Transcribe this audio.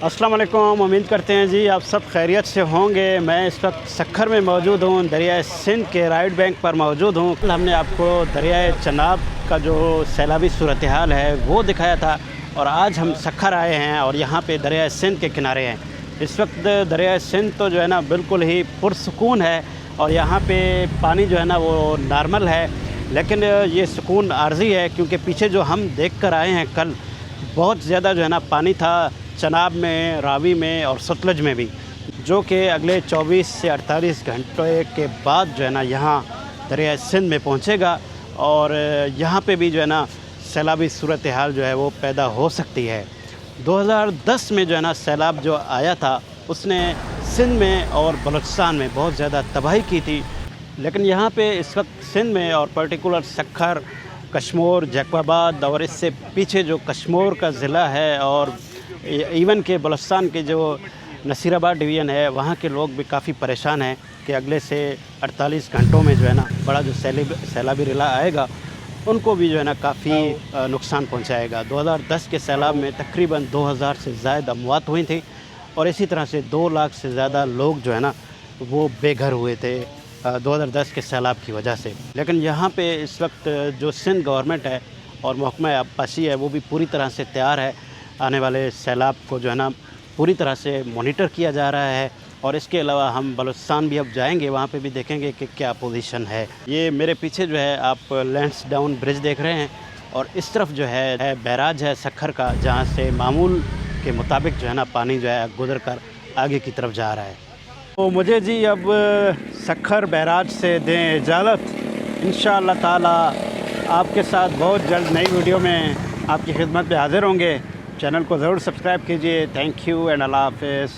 अस्सलाम वालेकुम। उम्मीद करते हैं जी आप सब खैरियत से होंगे। मैं इस वक्त सक्खर में मौजूद हूँ, दरियाए सिंध के राइट बैंक पर मौजूद हूँ। कल हमने आपको दरियाए चनाब का जो सैलाबी सूरत हाल है वो दिखाया था, और आज हम सक्खर आए हैं और यहाँ पे दरियाए सिंध के किनारे हैं। इस वक्त दरियाए सिंध तो जो है ना बिल्कुल ही पुरसुकून है, और यहाँ पे पानी जो है ना वो नॉर्मल है, लेकिन ये सुकून आर्जी है क्योंकि पीछे जो हम देख कर आए हैं कल बहुत ज़्यादा जो है ना पानी था चनाब में, रावी में और सतलज में भी, जो कि अगले 24 से 48 घंटे के बाद जो है ना यहाँ दरिया सिंध में पहुँचेगा, और यहाँ पे भी जो है ना सैलाबी सूरत हाल जो है वो पैदा हो सकती है। 2010 में जो है ना सैलाब जो आया था उसने सिंध में और बलूचिस्तान में बहुत ज़्यादा तबाही की थी, लेकिन यहाँ पे इस वक्त सिंध में और पर्टिकुलर सक्खर, कश्मोर, जैकबाबाद और इससे पीछे जो कश्मोर का ज़िला है और इवन के बलूचिस्तान के जो नसीराबाद डिवीज़न है वहाँ के लोग भी काफ़ी परेशान हैं कि अगले से 48 घंटों में जो है ना बड़ा जो सैलाबी रिला आएगा उनको भी जो है ना काफ़ी नुकसान पहुँचाएगा। 2010 के सैलाब में तकरीबन 2000 से ज़्यादा अमवात हुई थी, और इसी तरह से 2 लाख से ज़्यादा लोग जो है ना वो बेघर हुए थे 2010 के सैलाब की वजह से। लेकिन यहाँ पे इस वक्त जो सिंध गवर्नमेंट है और महकमा अब्बासी है वो भी पूरी तरह से तैयार है। आने वाले सैलाब को जो है ना पूरी तरह से मॉनिटर किया जा रहा है, और इसके अलावा हम बलूचिस्तान भी अब जाएंगे, वहाँ पे भी देखेंगे कि क्या पोजीशन है। ये मेरे पीछे जो है आप लैंड्स डाउन ब्रिज देख रहे हैं, और इस तरफ जो है बैराज है सक्खर का, जहाँ से मामूल के मुताबिक जो है ना पानी जो है गुजर कर आगे की तरफ जा रहा है। तो मुझे जी अब सक्खर बैराज से दें इजाज़त। इंशाअल्लाह ताला आपके साथ बहुत जल्द नई वीडियो में आपकी खिदमत में हाज़िर होंगे। चैनल को ज़रूर सब्सक्राइब कीजिए। थैंक यू एंड अल्लाह हाफ़िज़।